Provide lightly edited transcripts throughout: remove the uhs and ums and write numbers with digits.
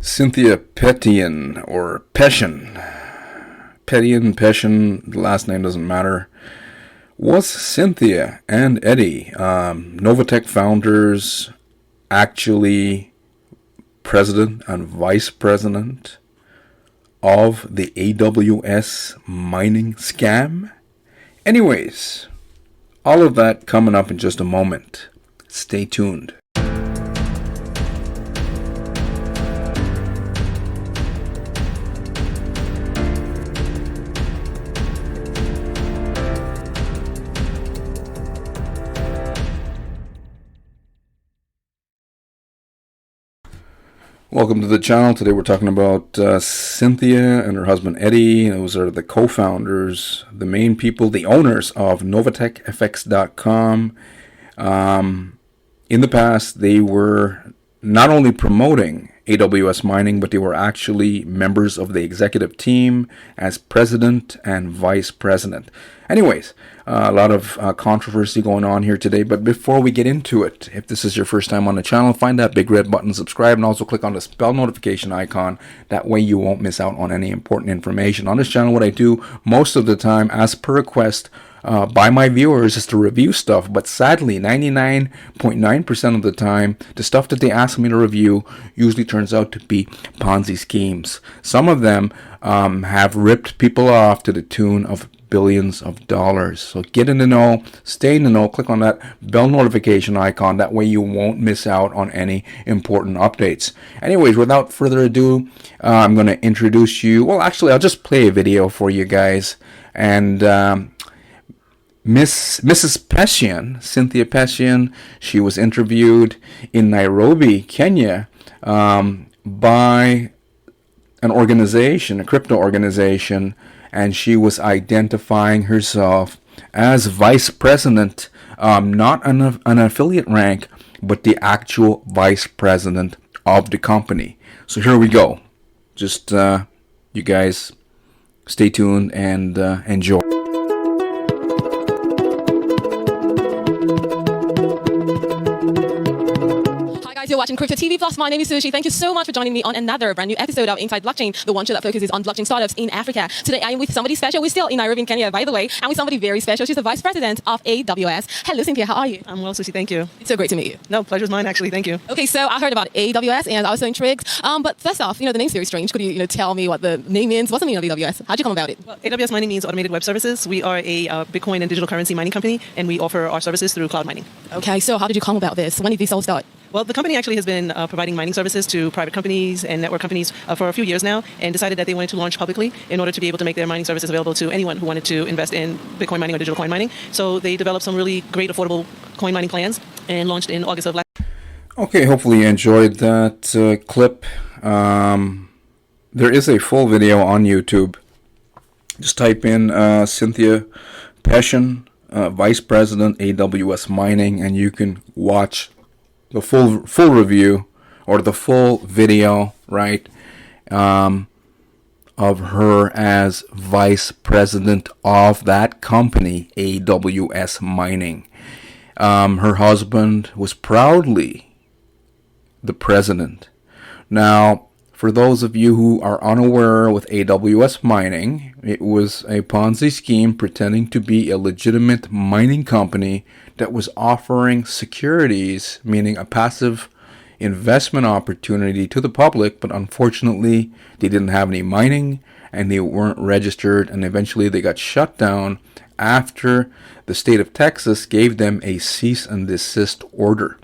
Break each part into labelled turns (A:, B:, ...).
A: Cynthia Petion, or Petion. Petion, the last name doesn't matter. Was Cynthia and Eddy, NovaTech founders, actually president and vice president of the AWS Mining scam? Anyways, all of that coming up in just a moment. Stay tuned. Welcome to the channel. Today we're talking about Cynthia and her husband Eddy. Those are the co-founders, the main people, the owners of NovatechFX.com. In the past, they were not only promoting AWS Mining, but they were actually members of the executive team as president and vice president. Anyways, a lot of controversy going on here today, but before we get into it, if this is your first time on the channel, find that big red button, subscribe, and also click on the bell notification icon. That way you won't miss out on any important information. On this channel, what I do most of the time, as per request, by my viewers, is to review stuff, but sadly 99.9% of the time the stuff that they ask me to review usually turns out to be Ponzi schemes. Some of them have ripped people off to the tune of billions of dollars. So get in the know, stay in the know, click on that bell notification icon. That way you won't miss out on any important updates. Anyways, without further ado, I'm going to introduce you. Well, actually, I'll just play a video for you guys. And Mrs. Petion, Cynthia Petion, she was interviewed in Nairobi, Kenya, by an organization, a crypto organization, and she was identifying herself as vice president, not an affiliate rank, but the actual vice president of the company. So here we go. Just you guys stay tuned and enjoy.
B: You're watching Crypto TV Plus. My name is Sushi. Thank you so much for joining me on another brand new episode of Inside Blockchain, the one show that focuses on blockchain startups in Africa. Today I am with somebody special. We're still in Nairobi, in Kenya, by the way, and with somebody very special. She's the vice president of AWS. Hello, Cynthia. How are you?
C: I'm well, Sushi. Thank you.
B: It's so great to meet you.
C: No, pleasure's mine, actually. Thank you.
B: Okay, so I heard about AWS and I was so intrigued. But first off, the name's very strange. Could you, tell me what the name means? What's the meaning of AWS? How'd you come about it?
C: Well, AWS Mining means Automated Web Services. We are a Bitcoin and digital currency mining company, and we offer our services through cloud mining.
B: Okay, so how did you come about this? When did this all start?
C: Well, the company actually has been providing mining services to private companies and network companies for a few years now, and decided that they wanted to launch publicly in order to be able to make their mining services available to anyone who wanted to invest in Bitcoin mining or digital coin mining. So they developed some really great affordable coin mining plans and launched in August of last year.
A: Okay, hopefully you enjoyed that clip. There is a full video on YouTube. Just type in Cynthia Petion, Vice President, AWS Mining, and you can watch the full review or the full video, right, of her as vice president of that company, AWS Mining. Her husband was proudly the president. Now, for those of you who are unaware with AWS Mining, it was a Ponzi scheme pretending to be a legitimate mining company that was offering securities, meaning a passive investment opportunity to the public, but unfortunately they didn't have any mining and they weren't registered, and eventually they got shut down after the state of Texas gave them a cease and desist order.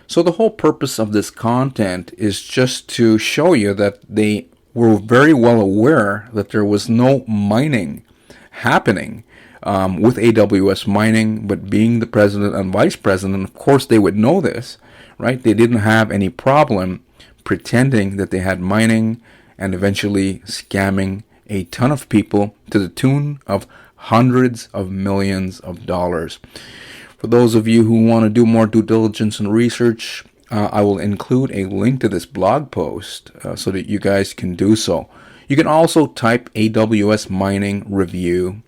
A: So the whole purpose of this content is just to show you that they were very well aware that there was no mining happening with AWS Mining, but being the president and vice president, of course they would know this, right? They didn't have any problem pretending that they had mining and eventually scamming a ton of people to the tune of hundreds of millions of dollars. For those of you who want to do more due diligence and research, I will include a link to this blog post so that you guys can do so. You can also type AWS Mining Review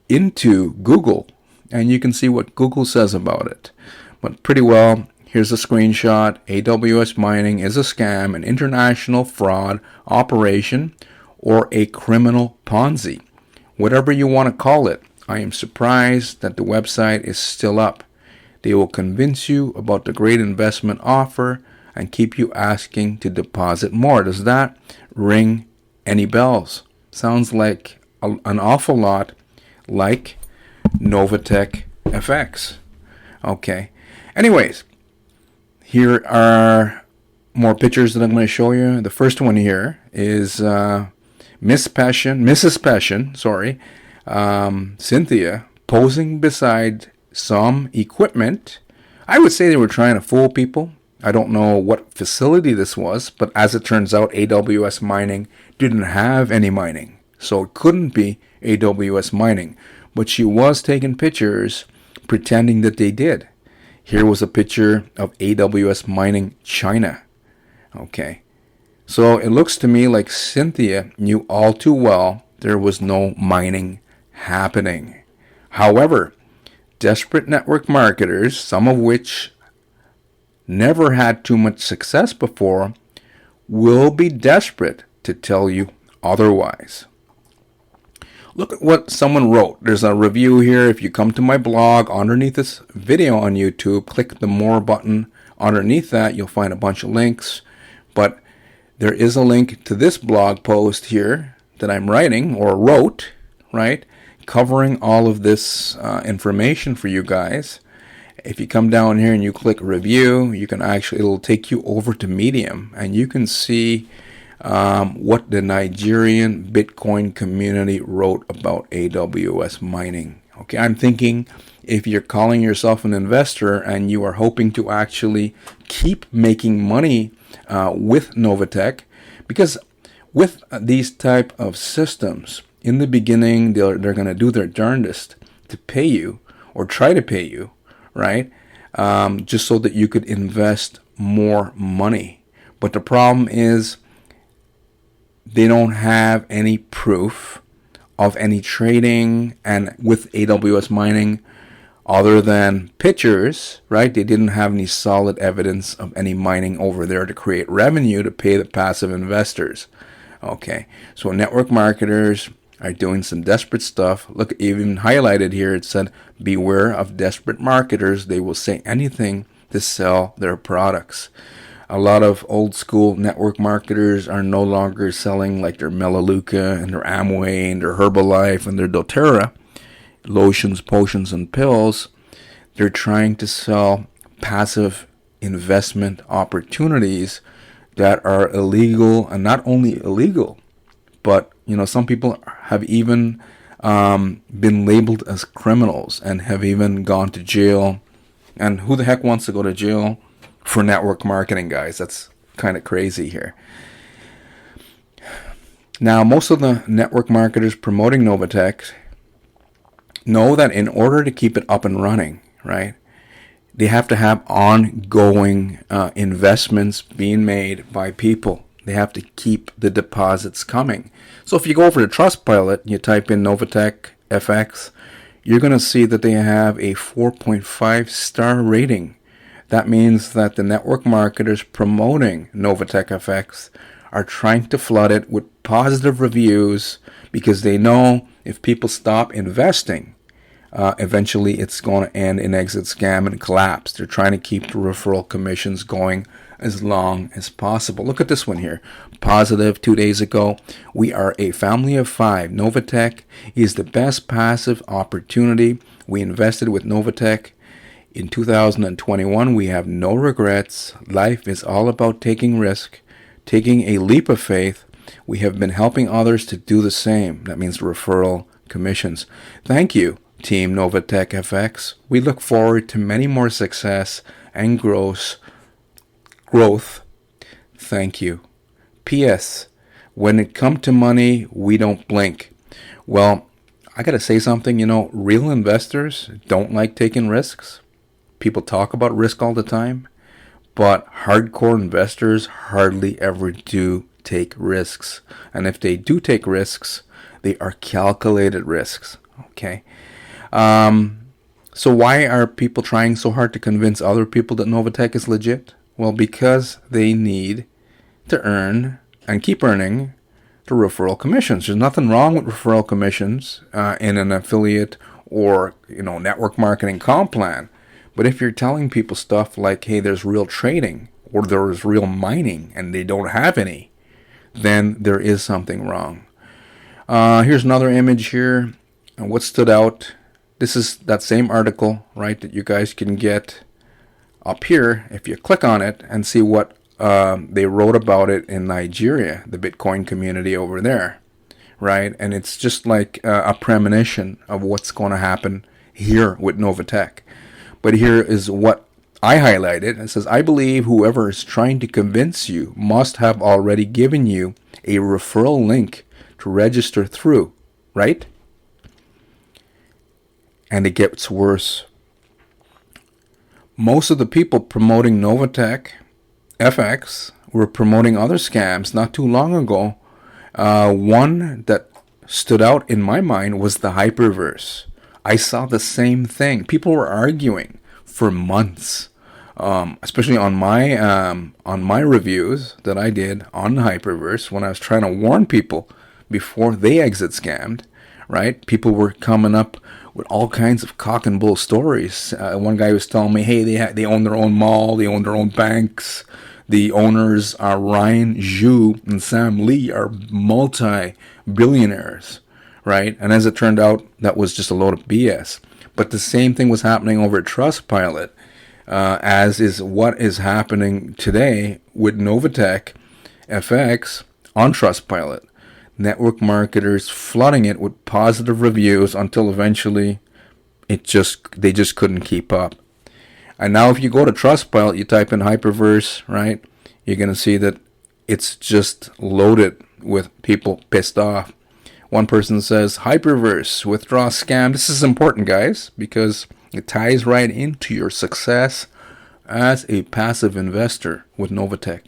A: into Google, and you can see what Google says about it. But pretty well, Here's a screenshot. AWS Mining is a scam, an international fraud operation, or a criminal Ponzi. Whatever you want to call it. I am surprised that the website is still up. They will convince you about the great investment offer and keep you asking to deposit more. Does that ring any bells? Sounds like an awful lot like NovatechFX. Okay. Anyways, here are more pictures that I'm going to show you. The first one here is Mrs. Petion, Cynthia, posing beside some equipment. I would say they were trying to fool people. I don't know what facility this was, but as it turns out, AWS Mining didn't have any mining, so it couldn't be AWS Mining. But she was taking pictures pretending that they did. Here was a picture of AWS Mining China. Okay. So it looks to me like Cynthia knew all too well there was no mining happening. However, desperate network marketers, some of which never had too much success before, will be desperate to tell you otherwise. Look at what someone wrote. There's a review here. If you come to my blog underneath this video on YouTube, click the more button underneath that. You'll find a bunch of links. But there is a link to this blog post here that I'm writing or wrote, right? Covering all of this information for you guys. If you come down here and you click review, you can actually, it'll take you over to Medium and you can see what the Nigerian Bitcoin community wrote about AWS mining. Okay, I'm thinking if you're calling yourself an investor and you are hoping to actually keep making money with NovaTech, because with these type of systems, in the beginning, they're going to do their darndest to pay you or try to pay you, right? Just so that you could invest more money. But the problem is they don't have any proof of any trading, and with AWS mining, other than pictures, right? They didn't have any solid evidence of any mining over there to create revenue to pay the passive investors. Okay, so network marketers are doing some desperate stuff. Look, even highlighted here, it said, beware of desperate marketers. They will say anything to sell their products. A lot of old school network marketers are no longer selling like their Melaleuca and their Amway and their Herbalife and their doTERRA, lotions, potions, and pills. They're trying to sell passive investment opportunities that are illegal, and not only illegal, but some people have even been labeled as criminals and have even gone to jail. And who the heck wants to go to jail for network marketing, guys? That's kind of crazy here. Now, most of the network marketers promoting NovaTech know that in order to keep it up and running, right, they have to have ongoing investments being made by people. They have to keep the deposits coming. So if you go over to Trustpilot, you type in NovatechFX, you're going to see that they have a 4.5 star rating. That means that the network marketers promoting NovatechFX are trying to flood it with positive reviews because they know if people stop investing, eventually it's going to end in exit scam and collapse. They're trying to keep the referral commissions going as long as possible. Look at this one here. Positive 2 days ago. We are a family of 5. NovaTech is the best passive opportunity. We invested with NovaTech in 2021. We have no regrets. Life is all about taking risk, taking a leap of faith. We have been helping others to do the same. That means referral commissions. Thank you, Team NovatechFX. We look forward to many more success and growth. Thank you. P.S. When it comes to money, we don't blink. Well, I got to say something. Real investors don't like taking risks. People talk about risk all the time, but hardcore investors hardly ever do take risks. And if they do take risks, they are calculated risks. Okay. So why are people trying so hard to convince other people that NovaTech is legit? Well, because they need to earn and keep earning the referral commissions. There's nothing wrong with referral commissions in an affiliate or network marketing comp plan. But if you're telling people stuff like, hey, there's real trading or there's real mining and they don't have any, then there is something wrong. Here's another image here. And what stood out, this is that same article, right, that you guys can get up here if you click on it and see what they wrote about it in Nigeria, the Bitcoin community over there, right? And it's just like a premonition of what's going to happen here with NovaTech. But here is what I highlighted. It says, I believe whoever is trying to convince you must have already given you a referral link to register through, right? And it gets worse. Most of the people promoting NovatechFX were promoting other scams not too long ago. One that stood out in my mind was the Hyperverse. I saw the same thing. People were arguing for months, especially on my reviews that I did on the Hyperverse when I was trying to warn people before they exit scammed. Right? People were coming up with all kinds of cock and bull stories. One guy was telling me, hey, they own their own mall, they own their own banks. The owners are Ryan Zhu and Sam Lee are multi-billionaires, right? And as it turned out, that was just a load of BS. But the same thing was happening over at Trustpilot, as is what is happening today with NovatechFX on Trustpilot. Network marketers flooding it with positive reviews until eventually they just couldn't keep up. And now if you go to Trustpilot, you type in Hyperverse, right? You're going to see that it's just loaded with people pissed off. One person says, Hyperverse, withdraw scam. This is important, guys, because it ties right into your success as a passive investor with NovaTech.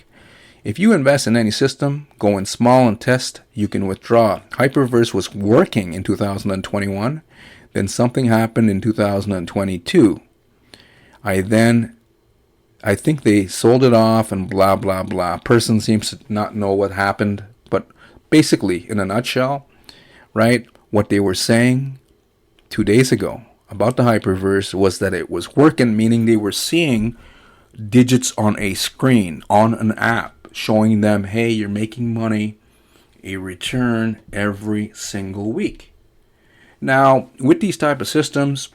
A: If you invest in any system, go in small and test, you can withdraw. Hyperverse was working in 2021. Then something happened in 2022. I think they sold it off and blah, blah, blah. Person seems to not know what happened. But basically, in a nutshell, right, what they were saying 2 days ago about the Hyperverse was that it was working, meaning they were seeing digits on a screen, on an app, showing them, hey, you're making money, a return every single week. Now, with these type of systems,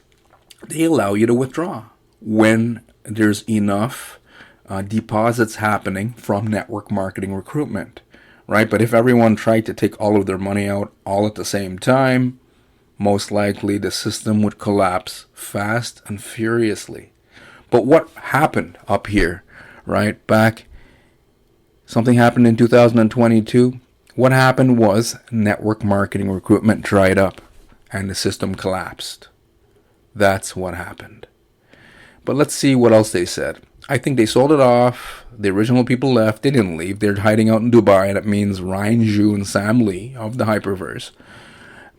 A: they allow you to withdraw when there's enough deposits happening from network marketing recruitment, right? But if everyone tried to take all of their money out all at the same time, most likely the system would collapse fast and furiously. But what happened up here, right? Something happened in 2022. What happened was network marketing recruitment dried up and the system collapsed. That's what happened. But let's see what else they said. I think they sold it off. The original people left. They didn't leave. They're hiding out in Dubai. That means Ryan Zhu and Sam Lee of the Hyperverse.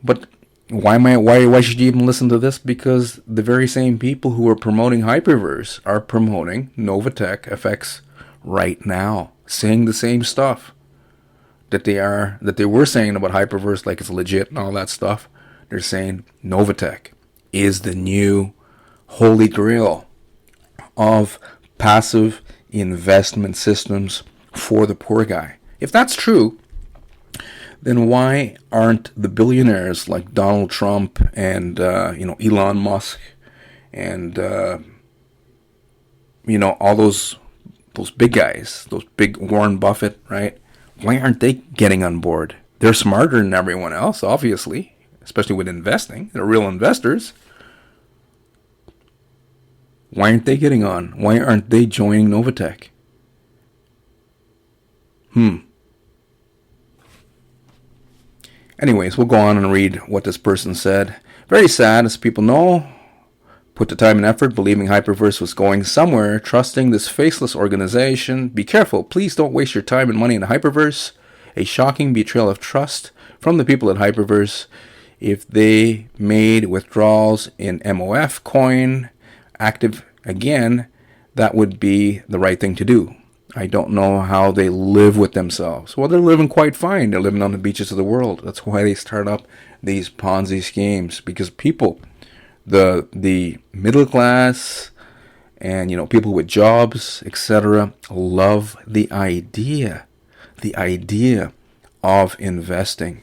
A: But why should you even listen to this? Because the very same people who are promoting Hyperverse are promoting NovatechFX right now, saying the same stuff that they were saying about Hyperverse, like it's legit and all that stuff. They're saying NovaTech is the new holy grail of passive investment systems for the poor guy. If that's true, then why aren't the billionaires like Donald Trump and Elon Musk and all those big guys, those big Warren Buffett, right? Why aren't they getting on board? They're smarter than everyone else, obviously, especially with investing. They're real investors. Why aren't they getting on? Why aren't they joining NovaTech? Anyways, we'll go on and read what this person said. Very sad, as people know. Put the time and effort, believing Hyperverse was going somewhere, trusting this faceless organization. Be careful. Please don't waste your time and money in Hyperverse. A shocking betrayal of trust from the people at Hyperverse. if they made withdrawals in MOF coin active again, that would be the right thing to do. I don't know how they live with themselves. Well, they're living quite fine. They're living on the beaches of the world. That's why they start up these Ponzi schemes, because people, the middle class and people with jobs, etc., love the idea of investing.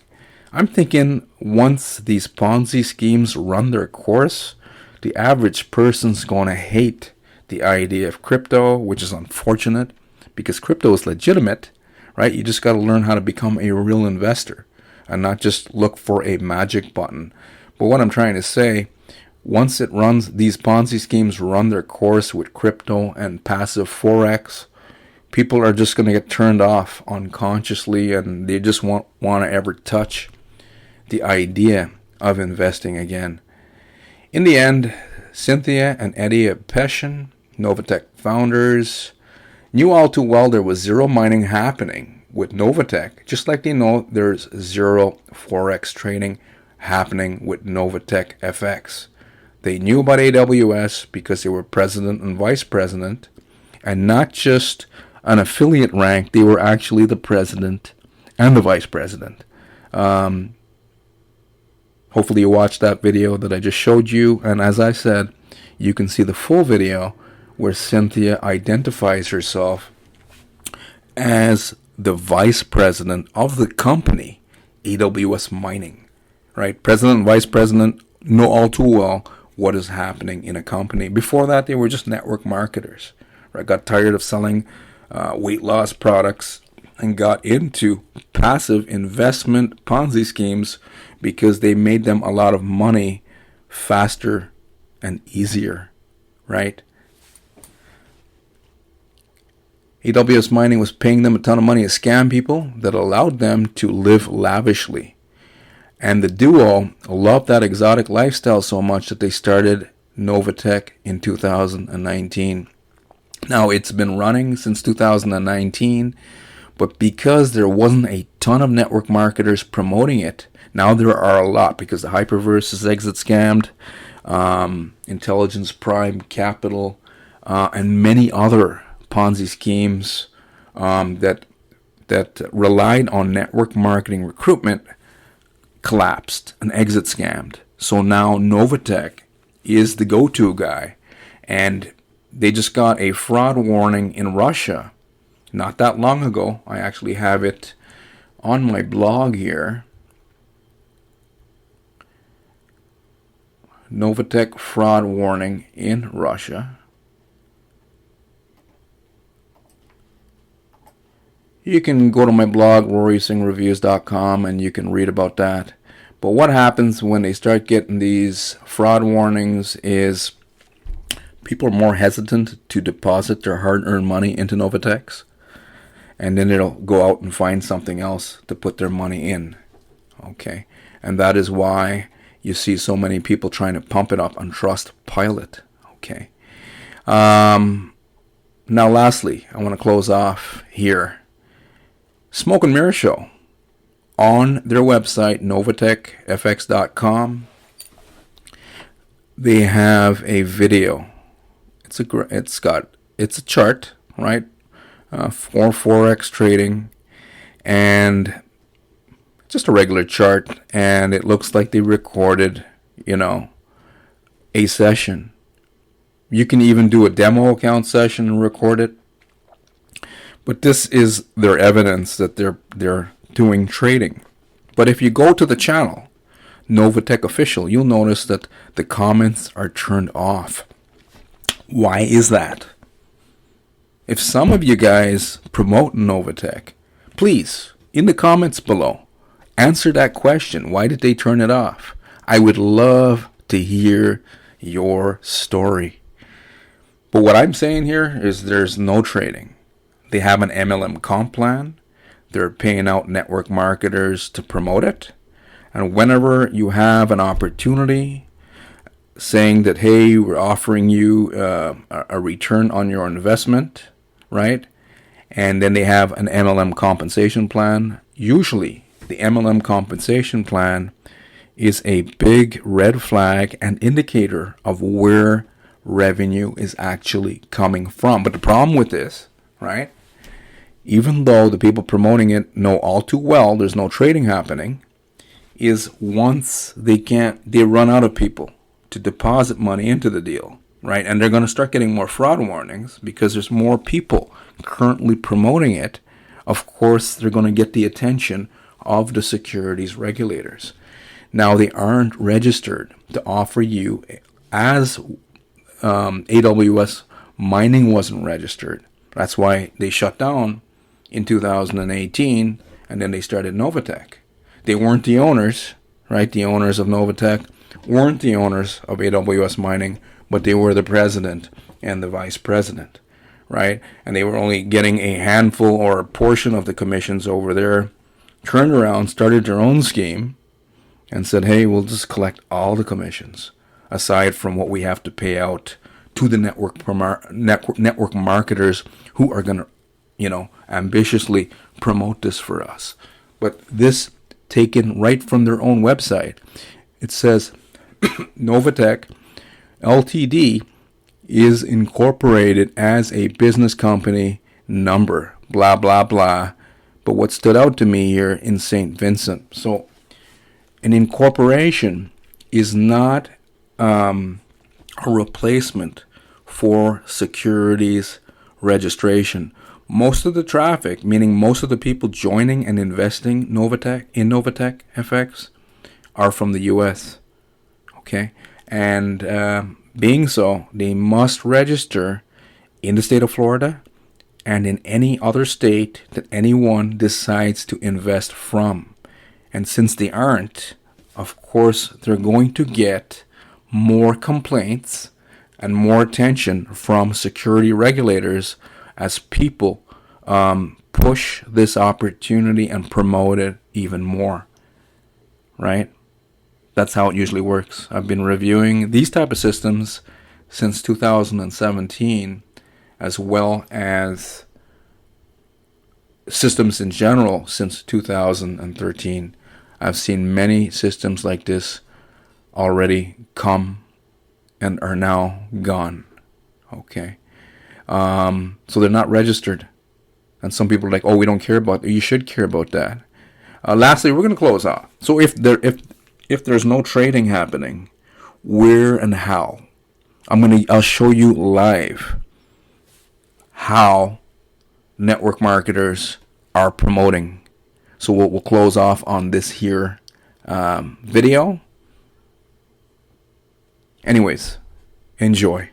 A: I'm thinking once these Ponzi schemes run their course, the average person's going to hate the idea of crypto, which is unfortunate because crypto is legitimate, right? You just got to learn how to become a real investor and not just look for a magic button. But what I'm trying to say, once these Ponzi schemes run their course with crypto and passive Forex, people are just going to get turned off unconsciously, and they just won't want to ever touch the idea of investing again. In the end, Cynthia and Eddy Petion, NovaTech founders, knew all too well there was zero mining happening with NovaTech, just like they know there's zero Forex trading happening with NovatechFX. They knew about AWS because they were president and vice president, and not just an affiliate rank, they were actually the president and the vice president. Hopefully you watched that video that I just showed you, and as I said, you can see the full video where Cynthia identifies herself as the vice president of the company, AWS Mining, right? President and vice president know all too well what is happening in a company. Before that, they were just network marketers, right? Got tired of selling weight loss products and got into passive investment Ponzi schemes because they made them a lot of money faster and easier, right? AWS Mining was paying them a ton of money to scam people that allowed them to live lavishly. And the duo loved that exotic lifestyle so much that they started NovaTech in 2019. Now, it's been running since 2019, but because there wasn't a ton of network marketers promoting it, now there are a lot, because the Hyperverse is exit scammed, Intelligence Prime Capital, and many other Ponzi schemes that relied on network marketing recruitment collapsed and exit scammed. So now NovaTech is the go-to guy, and they just got a fraud warning in Russia not that long ago. I actually have it on my blog here. NovaTech fraud warning in Russia. You can go to my blog, rorysingreviews.com, and you can read about that. But what happens when they start getting these fraud warnings is people are more hesitant to deposit their hard-earned money into NovaTechs, and then they'll go out and find something else to put their money in. Okay, and that is why you see so many people trying to pump it up on Trustpilot. Okay. Now, lastly, I want to close off here. Smoke and Mirror Show on their website, NovatechFX.com. They have a video. It's a chart, right, for Forex trading, and just a regular chart, and it looks like they recorded, a session. You can even do a demo account session and record it. But this is their evidence that they're doing trading. But if you go to the channel, NovaTech Official, you'll notice that the comments are turned off. Why is that? If some of you guys promote NovaTech, please, in the comments below, answer that question. Why did they turn it off? I would love to hear your story. But what I'm saying here is there's no trading. They have an MLM comp plan. They're paying out network marketers to promote it. And whenever you have an opportunity saying that, hey, we're offering you a return on your investment, right? And then they have an MLM compensation plan. Usually the MLM compensation plan is a big red flag and indicator of where revenue is actually coming from. But the problem with this, right, even though the people promoting it know all too well there's no trading happening, is once they run out of people to deposit money into the deal, right? And they're going to start getting more fraud warnings because there's more people currently promoting it. Of course, they're going to get the attention of the securities regulators. Now, they aren't registered to offer you, as AWS Mining wasn't registered. That's why they shut down in 2018, and then they started NovaTech. They weren't the owners, right? The owners of NovaTech weren't the owners of AWS Mining, but they were the president and the vice president, right? And they were only getting a handful or a portion of the commissions over there. Turned around, started their own scheme, and said, hey, we'll just collect all the commissions, aside from what we have to pay out to the network marketers who are going to, ambitiously promote this for us. But this taken right from their own website. It says NovaTech Ltd is incorporated as a business company number, blah, blah, blah. But what stood out to me here in St. Vincent, so an incorporation is not a replacement for securities registration. Most of the traffic, meaning most of the people joining and investing in NovatechFX, are from the U.S. Okay, and being so, they must register in the state of Florida and in any other state that anyone decides to invest from. And since they aren't, of course, they're going to get more complaints and more attention from security regulators as people push this opportunity and promote it even more, right? That's how it usually works. I've been reviewing these type of systems since 2017, as well as systems in general since 2013. I've seen many systems like this already come and are now gone. Okay. So they're not registered. And some people are like, oh, we don't care about that. You should care about that. Lastly, we're going to close off. So if there's no trading happening, where and how? I'll show you live how network marketers are promoting. So we'll close off on this here video. Anyways, enjoy.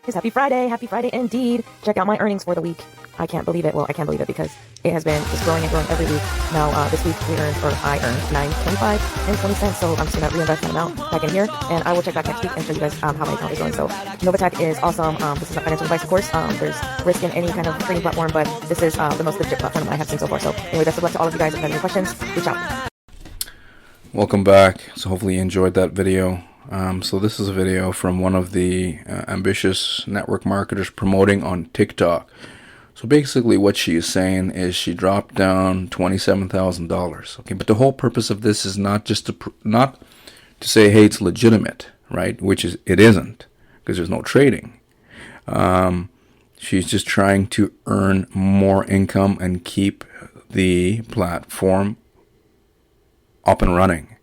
D: It's Happy Friday indeed. Check out my earnings for the week. I can't believe it. Well, I can't believe it because it has been just growing and growing every week. Now, this week I earned $9.25 and 20 cents. So I'm just going to reinvest that amount back in here, and I will check back next week and show you guys how my account is doing. So NovaTech is awesome. This is not financial advice, of course. There's risk in any kind of trading platform, but this is the most legit platform that I have seen so far. So anyway, best of luck to all of you guys. If you have any questions, reach out.
A: Welcome back. So hopefully you enjoyed that video. So this is a video from one of the ambitious network marketers promoting on TikTok. So basically what she is saying is she dropped down $27,000. Okay, but the whole purpose of this is not just not to say, hey, it's legitimate, right? Which it isn't, because there's no trading. She's just trying to earn more income and keep the platform up and running.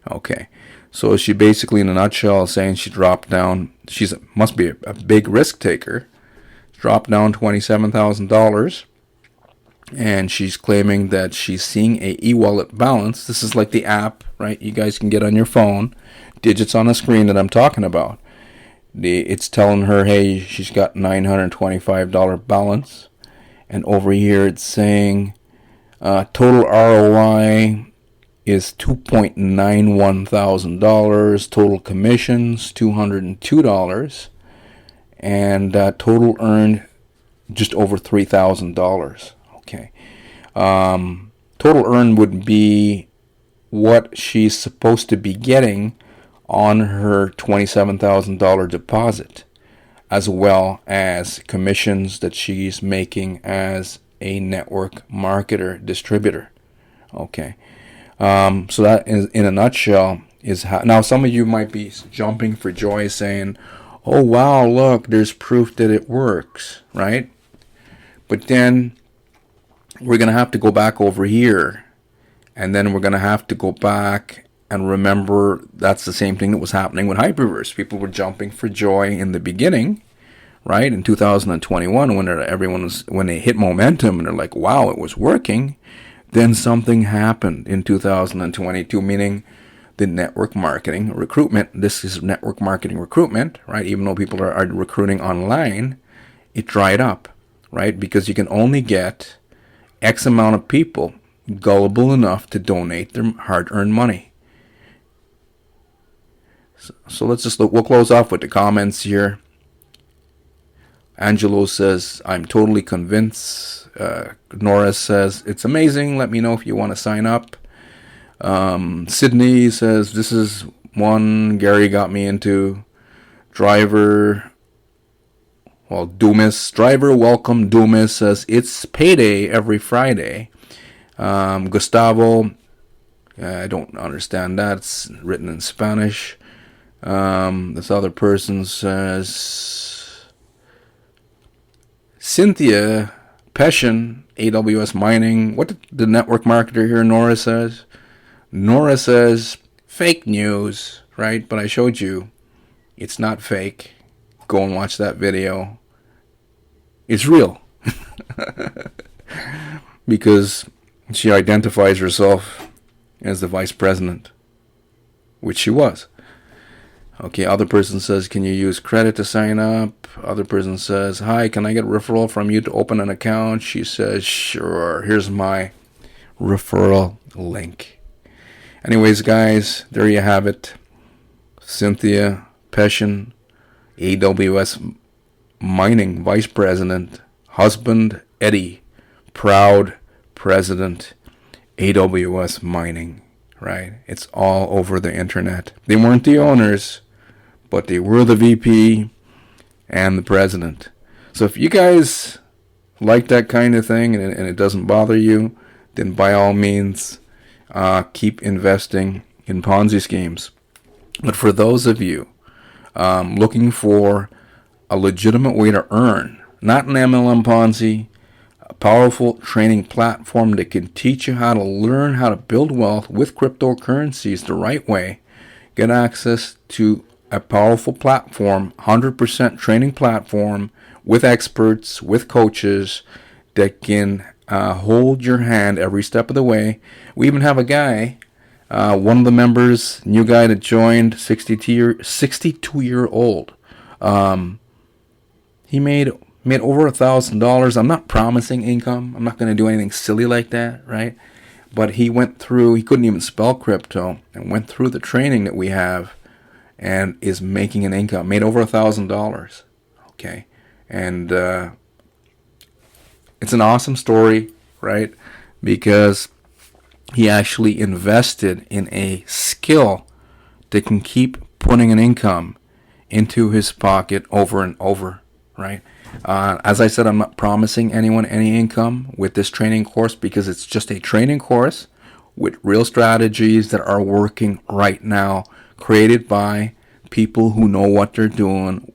A: Okay. So she basically, in a nutshell, is saying she dropped down, must be a big risk taker, dropped down $27,000, and she's claiming that she's seeing a e-wallet balance. This is like the app, right? You guys can get on your phone, digits on a screen that I'm talking about. It's telling her, hey, she's got $925 balance, and over here it's saying total ROI is $2.91 thousand, total commissions $202, and total earned just over $3,000. Okay, total earned would be what she's supposed to be getting on her $27,000 deposit, as well as commissions that she's making as a network marketer distributor. Okay. So that is, in a nutshell, is how. Now some of you might be jumping for joy saying, oh wow, look, there's proof that it works, right? But then we're going to have to go back over here, and then we're going to have to go back and remember that's the same thing that was happening with Hyperverse. People were jumping for joy in the beginning, right? In 2021, when they hit momentum and they're like, wow, it was working. Then something happened in 2022, meaning the network marketing recruitment. This is network marketing recruitment, right? Even though people are recruiting online, it dried up, right? Because you can only get X amount of people gullible enough to donate their hard-earned money. So let's just look. We'll close off with the comments here. Angelo says, I'm totally convinced. Nora says, it's amazing. Let me know if you want to sign up. Sydney says, this is one Gary got me into. Driver, well, Dumas. Driver, welcome. Dumas says, it's payday every Friday. Gustavo, I don't understand that. It's written in Spanish. This other person says, Cynthia Petion, AWS Mining. What did the network marketer here, Nora says? Nora says, fake news, right? But I showed you, it's not fake. Go and watch that video. It's real. Because she identifies herself as the vice president, which she was. Okay, other person says, can you use credit to sign up? Other person says, hi, can I get a referral from you to open an account? She says, sure. Here's my referral link. Anyways, guys, there you have it. Cynthia Petion, AWS Mining Vice President, husband Eddy, proud President, AWS Mining, right? It's all over the internet. They weren't the owners, but they were the VP and the president. So if you guys like that kind of thing and it doesn't bother you, then by all means, keep investing in Ponzi schemes. But for those of you looking for a legitimate way to earn, not an MLM Ponzi, a powerful training platform that can teach you how to learn how to build wealth with cryptocurrencies the right way, get access to a powerful platform, 100% training platform with experts, with coaches that can hold your hand every step of the way. We even have a guy, one of the members, new guy that joined, 62-year-old. He made over $1,000. I'm not promising income. I'm not going to do anything silly like that, right? But he went through, he couldn't even spell crypto, and went through the training that we have and is making an income. Made over $1,000, okay? And it's an awesome story, right? Because he actually invested in a skill that can keep putting an income into his pocket over and over, right? As I said, I'm not promising anyone any income with this training course because it's just a training course with real strategies that are working right now, created by people who know what they're doing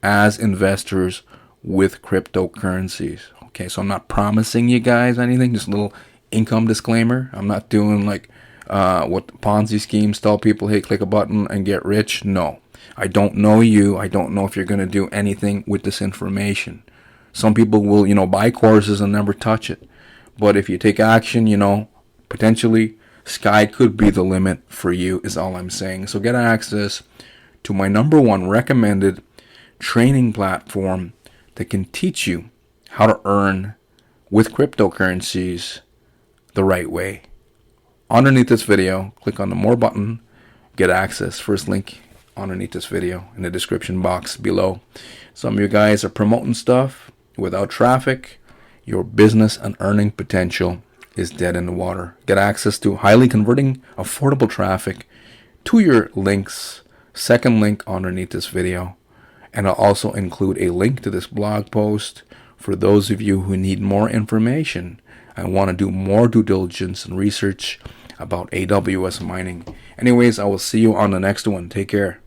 A: as investors with cryptocurrencies. Okay, so I'm not promising you guys anything, just a little income disclaimer. I'm not doing like what Ponzi schemes tell people, hey, click a button and get rich. No. I don't know you. I don't know if you're going to do anything with this information. Some people will, buy courses and never touch it. But if you take action, potentially sky could be the limit for you is all I'm saying. So get access to my #1 recommended training platform that can teach you how to earn with cryptocurrencies the right way. Underneath this video, click on the more button, get access. First link underneath this video in the description box below. Some of you guys are promoting stuff without traffic. Your business and earning potential is dead in the water. Get access to highly converting, affordable traffic to your links. Second link underneath this video. And I'll also include a link to this blog post for those of you who need more information and want to do more due diligence and research about AWS mining. Anyways, I will see you on the next one. Take care.